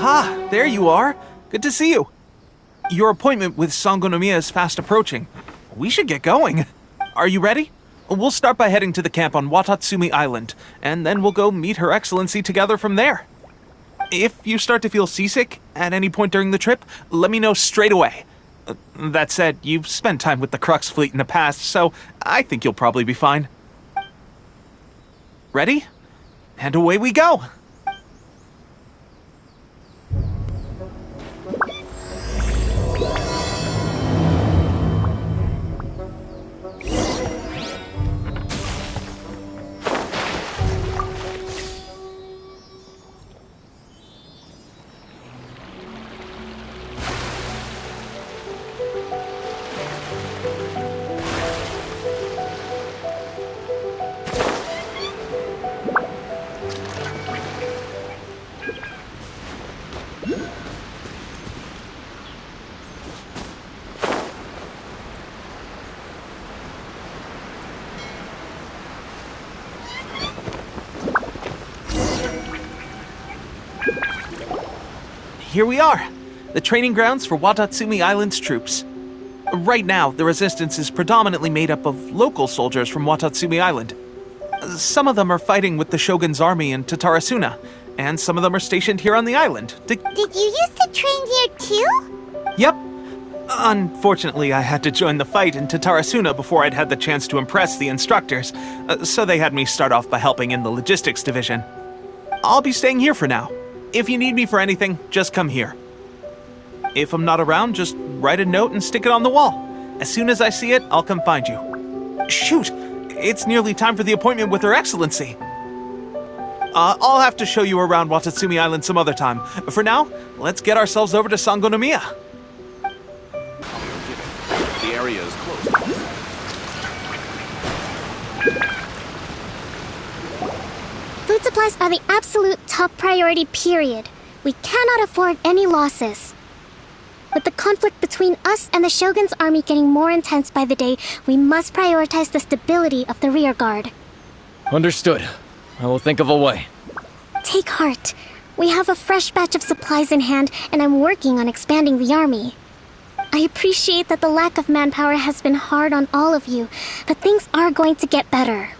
Aha, there you are. Good to see you. Your appointment with Sangonomiya is fast approaching. We should get going. Are you ready? We'll start by heading to the camp on Watatsumi Island, and then we'll go meet Her Excellency together from there. If you start to feel seasick at any point during the trip, let me know straight away. That said, you've spent time with the Crux fleet in the past, so I think you'll probably be fine. Ready? And away we go! Here we are, the training grounds for Watatsumi Island's troops. Right now, the resistance is predominantly made up of local soldiers from Watatsumi Island. Some of them are fighting with the Shogun's army in Tatarasuna, and some of them are stationed here on the island. Did you used to train here too? Yep. Unfortunately, I had to join the fight in Tatarasuna before I'd had the chance to impress the instructors, so they had me start off by helping in the logistics division. I'll be staying here for now. If you need me for anything, just come here. If I'm not around, just write a note and stick it on the wall. As soon as I see it, I'll come find you. Shoot! It's nearly time for the appointment with Her Excellency. I'll have to show you around Watatsumi Island some other time. For now, let's get ourselves over to Sangonomiya. The area is closed. Food supplies are the absolute top priority, period. We cannot afford any losses. With the conflict between us and the Shogun's army getting more intense by the day, we must prioritize the stability of the rear guard. Understood. I will think of a way. Take heart. We have a fresh batch of supplies in hand, and I'm working on expanding the army. I appreciate that the lack of manpower has been hard on all of you, but things are going to get better.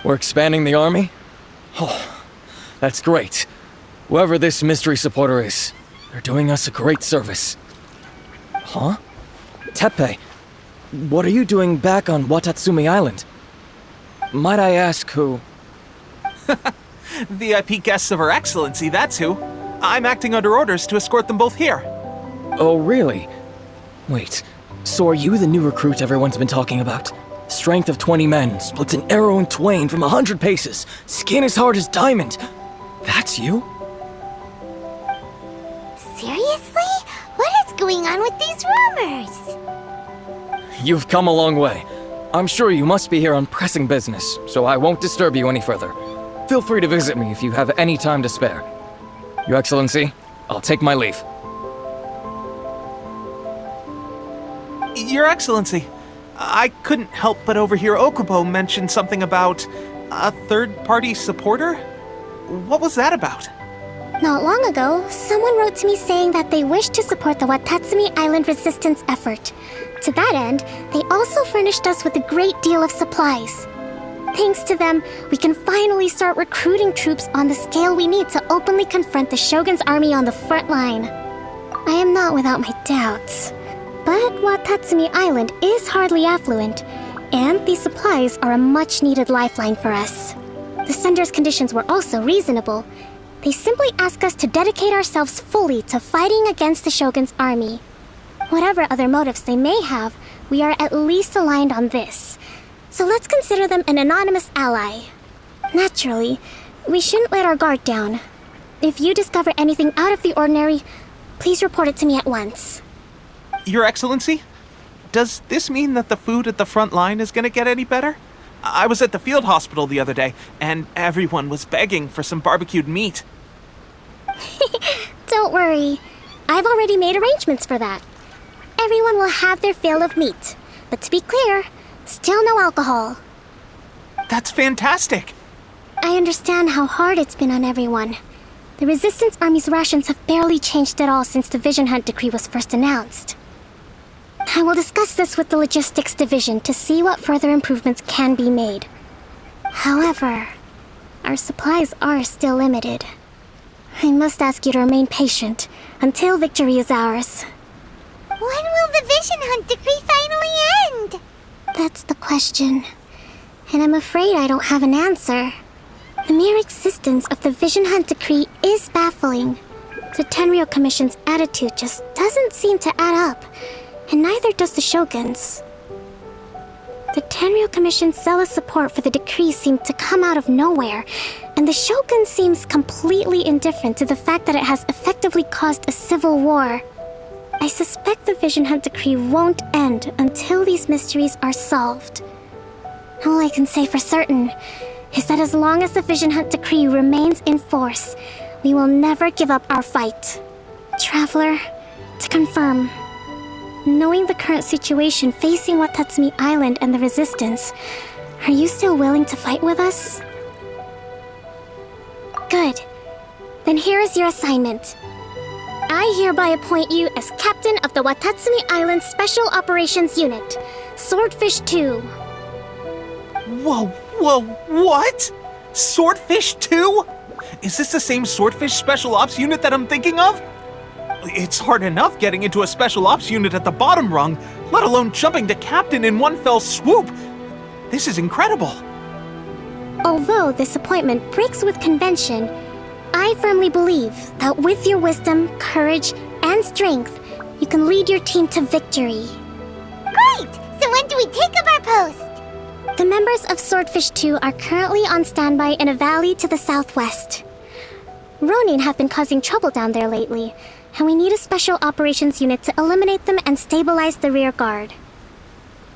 We're expanding the army? Oh, that's great. Whoever this mystery supporter is, they're doing us a great service. Huh? Teppei, what are you doing back on Watatsumi Island? Might I ask who? VIP guests of Her Excellency, that's who. I'm acting under orders to escort them both here. Oh, really? Wait, so are you the new recruit everyone's been talking about? Strength of 20 men, splits an arrow in twain from 100 paces, skin as hard as diamond. That's you? Seriously? What is going on with these rumors? You've come a long way. I'm sure you must be here on pressing business, so I won't disturb you any further. Feel free to visit me if you have any time to spare. Your Excellency, I'll take my leave. Your Excellency, I couldn't help but overhear Okubo mention something about a third-party supporter? What was that about? Not long ago, someone wrote to me saying that they wish to support the Watatsumi Island resistance effort. To that end, they also furnished us with a great deal of supplies. Thanks to them, we can finally start recruiting troops on the scale we need to openly confront the Shogun's army on the front line. I am not without my doubts. But Watatsumi Island is hardly affluent, and these supplies are a much-needed lifeline for us. The sender's conditions were also reasonable. They simply ask us to dedicate ourselves fully to fighting against the Shogun's army. Whatever other motives they may have, we are at least aligned on this. So let's consider them an anonymous ally. Naturally, we shouldn't let our guard down. If you discover anything out of the ordinary, please report it to me at once. Your Excellency, does this mean that the food at the front line is gonna get any better? I was at the field hospital the other day, and everyone was begging for some barbecued meat. Don't worry. I've already made arrangements for that. Everyone will have their fill of meat. But to be clear, still no alcohol. That's fantastic! I understand how hard it's been on everyone. The Resistance Army's rations have barely changed at all since the Vision Hunt decree was first announced. I will discuss this with the Logistics Division to see what further improvements can be made. However, our supplies are still limited. I must ask you to remain patient until victory is ours. When will the Vision Hunt decree finally end? That's the question. And I'm afraid I don't have an answer. The mere existence of the Vision Hunt decree is baffling. The Tenryou Commission's attitude just doesn't seem to add up, and neither does the Shogun's. The Tenryou Commission's zealous support for the decree seemed to come out of nowhere, and the Shogun seems completely indifferent to the fact that it has effectively caused a civil war. I suspect the Vision Hunt decree won't end until these mysteries are solved. All I can say for certain is that as long as the Vision Hunt decree remains in force, we will never give up our fight. Traveler, to confirm, knowing the current situation facing Watatsumi Island and the Resistance, are you still willing to fight with us? Good. Then here is your assignment. I hereby appoint you as Captain of the Watatsumi Island Special Operations Unit, Swordfish 2. Whoa, what? Swordfish 2? Is this the same Swordfish Special Ops unit that I'm thinking of? It's hard enough getting into a Special Ops unit at the bottom rung, let alone jumping to Captain in one fell swoop. This is incredible. Although this appointment breaks with convention, I firmly believe that with your wisdom, courage, and strength, you can lead your team to victory. Great! So when do we take up our post? The members of Swordfish 2 are currently on standby in a valley to the southwest. Ronin have been causing trouble down there lately, and we need a special operations unit to eliminate them and stabilize the rear guard.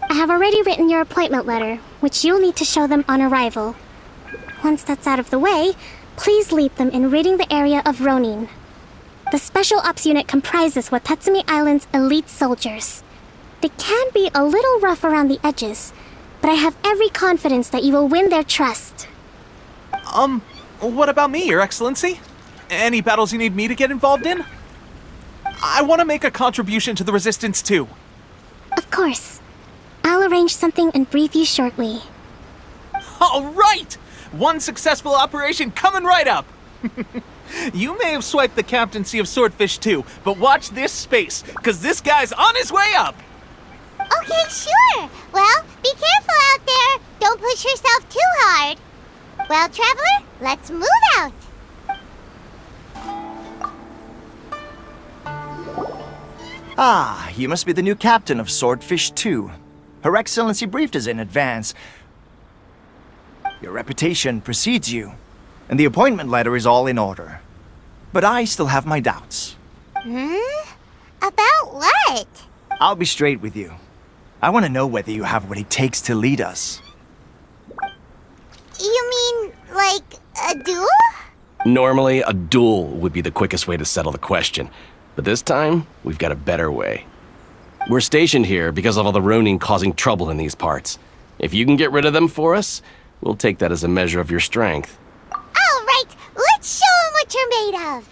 I have already written your appointment letter, which you'll need to show them on arrival. Once that's out of the way, please lead them in ridding the area of Ronin. The Special Ops unit comprises Watatsumi Island's elite soldiers. They can be a little rough around the edges, but I have every confidence that you will win their trust. What about me, Your Excellency? Any battles you need me to get involved in? I want to make a contribution to the Resistance too. Of course. I'll arrange something and brief you shortly. All right! One successful operation coming right up! You may have swiped the captaincy of Swordfish 2, but watch this space, because this guy's on his way up! Okay, sure. Well, be careful out there. Don't push yourself too hard. Well, Traveler, let's move out. Ah, you must be the new captain of Swordfish 2. Her Excellency briefed us in advance. Your reputation precedes you, and the appointment letter is all in order. But I still have my doubts. About what? I'll be straight with you. I want to know whether you have what it takes to lead us. You mean, like, a duel? Normally, a duel would be the quickest way to settle the question. But this time, we've got a better way. We're stationed here because of all the Ronin causing trouble in these parts. If you can get rid of them for us, we'll take that as a measure of your strength. All right, let's show 'em what you're made of.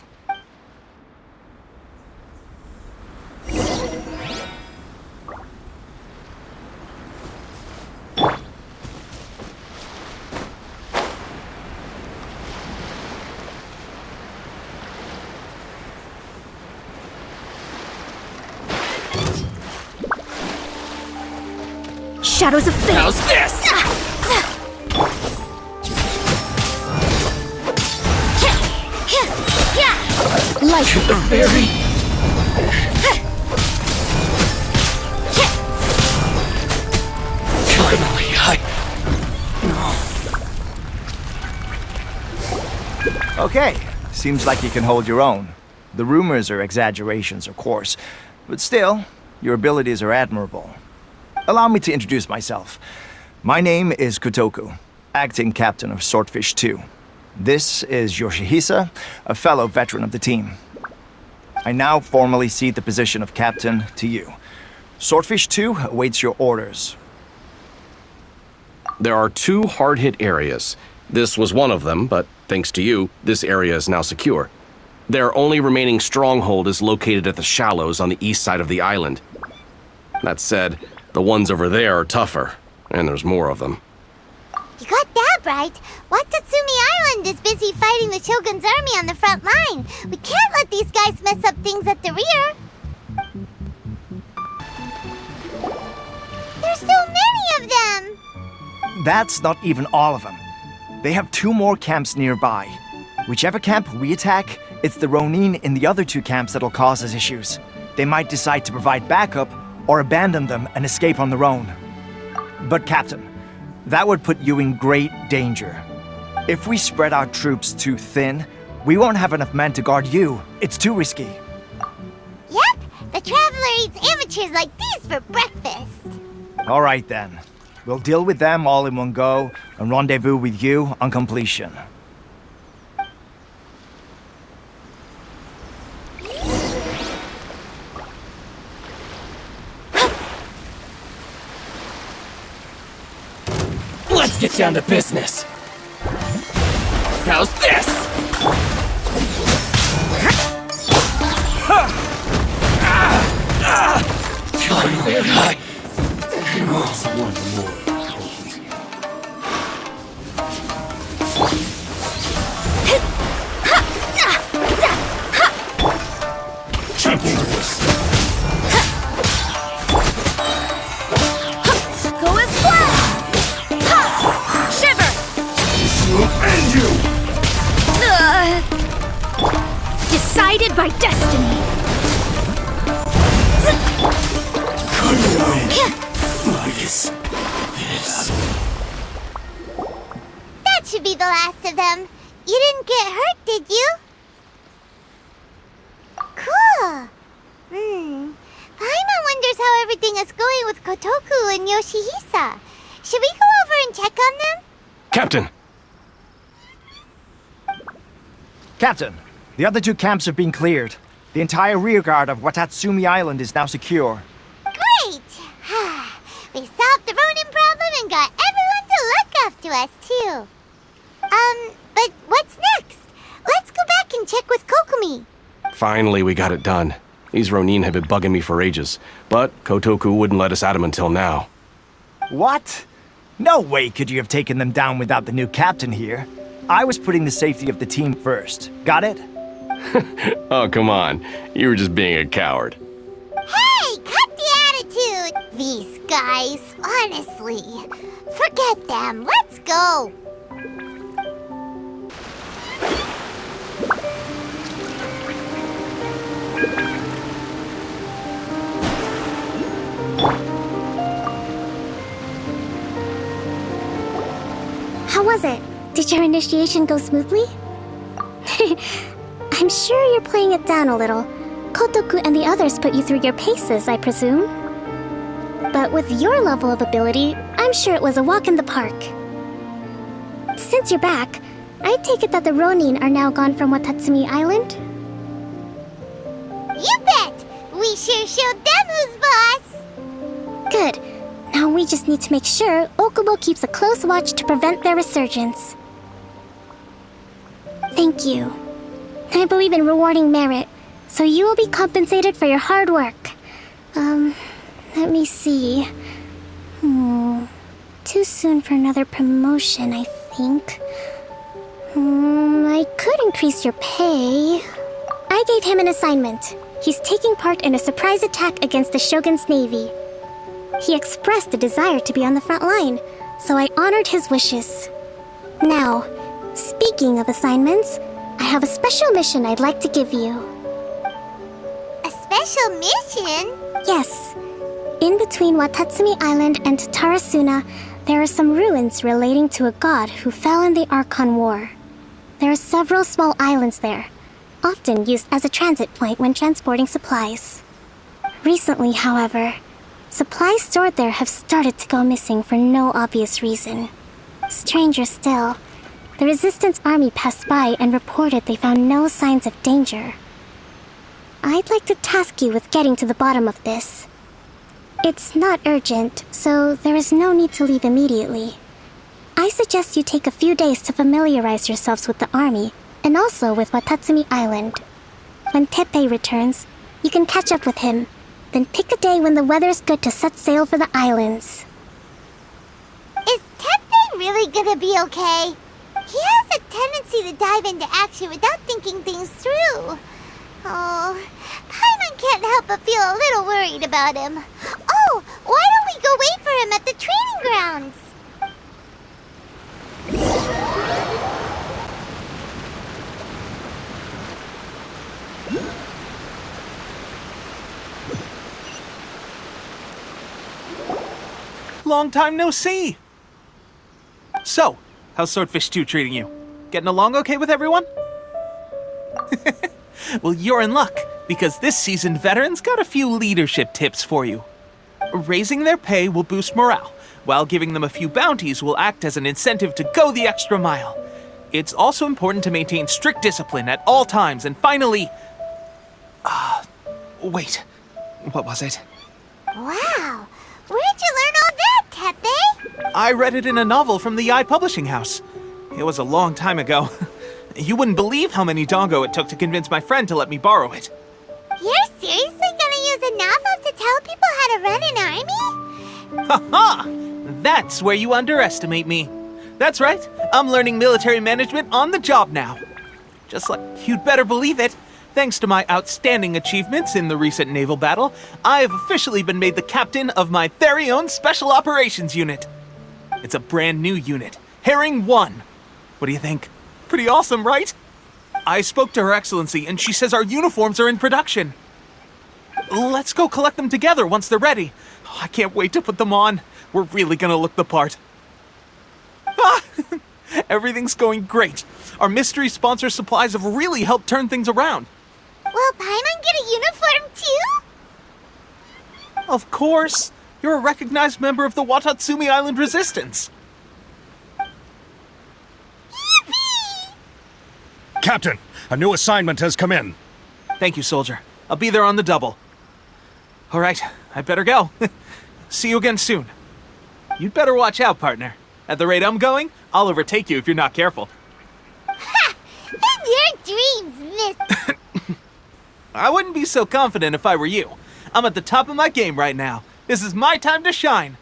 Shadows of Fate! How's this? Light The fairy! Finally, Okay, seems like you can hold your own. The rumors are exaggerations, of course, but still, your abilities are admirable. Allow me to introduce myself. My name is Kotoku, acting captain of Swordfish 2. This is Yoshihisa, a fellow veteran of the team. I now formally cede the position of captain to you. Swordfish 2 awaits your orders. There are 2 hard-hit areas. This was one of them, but thanks to you, this area is now secure. Their only remaining stronghold is located at the shallows on the east side of the island. That said, the ones over there are tougher, and there's more of them. You got that right. Watatsumi Island is busy fighting the Shogun's army on the front line. We can't let these guys mess up things at the rear. There's so many of them! That's not even all of them. They have 2 more camps nearby. Whichever camp we attack, it's the Ronin in the other 2 camps that'll cause us issues. They might decide to provide backup or abandon them and escape on their own. But Captain, that would put you in great danger. If we spread our troops too thin, we won't have enough men to guard you. It's too risky. Yep, the Traveler eats amateurs like these for breakfast. All right then. We'll deal with them all in one go and rendezvous with you on completion. Let's get down to business. How's this? Go as flat! Shiver! Decided by destiny. That should be the last of them. You didn't get hurt, did you? Cool. Paimon wonders how everything is going with Kotoku and Yoshihisa. Should we go over and check on them? Captain! Captain, the other 2 camps have been cleared. The entire rearguard of Watatsumi Island is now secure. Great! We solved the Ronin problem and got everyone to look after us, too. But what's next? Let's go back and check with Kokomi. Finally, we got it done. These Ronin have been bugging me for ages, but Kotoku wouldn't let us at him until now. What? No way could you have taken them down without the new captain here. I was putting the safety of the team first. Got it? Oh, come on. You were just being a coward. Hey, cut the attitude! These guys, honestly. Forget them. Let's go. How was it? Did your initiation go smoothly? I'm sure you're playing it down a little. Kotoku and the others put you through your paces, I presume. But with your level of ability, I'm sure it was a walk in the park. Since you're back, I take it that the Ronin are now gone from Watatsumi Island? You bet! We sure showed them who's boss! Good. Now we just need to make sure Okubo keeps a close watch to prevent their resurgence. Thank you. I believe in rewarding merit, so you will be compensated for your hard work. Let me see. Too soon for another promotion, I think. I could increase your pay. I gave him an assignment. He's taking part in a surprise attack against the Shogun's navy. He expressed a desire to be on the front line, so I honored his wishes. Now, speaking of assignments, I have a special mission I'd like to give you. A special mission? Yes. In between Watatsumi Island and Tarasuna, there are some ruins relating to a god who fell in the Archon War. There are several small islands there, often used as a transit point when transporting supplies. Recently, however, supplies stored there have started to go missing for no obvious reason. Stranger still, the Resistance army passed by and reported they found no signs of danger. I'd like to task you with getting to the bottom of this. It's not urgent, so there is no need to leave immediately. I suggest you take a few days to familiarize yourselves with the army, and also with Watatsumi Island. When Teppei returns, you can catch up with him. Then pick a day when the weather's good to set sail for the islands. Is Teppei really gonna be okay? He has a tendency to dive into action without thinking things through. Oh, Paimon can't help but feel a little worried about him. Oh, why don't we go wait for him at the training grounds? Long time no see! So, how's Swordfish 2 treating you? Getting along okay with everyone? Well, you're in luck, because this seasoned veteran's got a few leadership tips for you. Raising their pay will boost morale, while giving them a few bounties will act as an incentive to go the extra mile. It's also important to maintain strict discipline at all times, and finally... wait, what was it? Wow, where'd you learn all that, Teppei? I read it in a novel from the Yae Publishing House. It was a long time ago. You wouldn't believe how many dongo it took to convince my friend to let me borrow it. You're seriously gonna use a novel to tell people how to run an army? Ha-ha! That's where you underestimate me. That's right, I'm learning military management on the job now. Just like you'd better believe it, thanks to my outstanding achievements in the recent naval battle, I have officially been made the captain of my very own Special Operations Unit. It's a brand new unit, Herring 1. What do you think? Pretty awesome, right? I spoke to Her Excellency, and she says our uniforms are in production. Let's go collect them together once they're ready. Oh, I can't wait to put them on. We're really gonna look the part. Ah, everything's going great. Our mystery sponsor supplies have really helped turn things around. Will Paimon get a uniform too? Of course. You're a recognized member of the Watatsumi Island Resistance. Captain, a new assignment has come in. Thank you, soldier. I'll be there on the double. All right, I better go. See you again soon. You'd better watch out, partner. At the rate I'm going, I'll overtake you if you're not careful. Ha! In your dreams, miss. I wouldn't be so confident if I were you. I'm at the top of my game right now. This is my time to shine.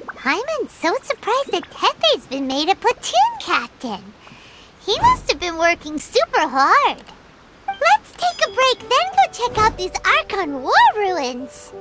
Paimon's so surprised that Teppei's been made a platoon captain. He must have been working super hard. Let's take a break, then go check out these Archon war ruins.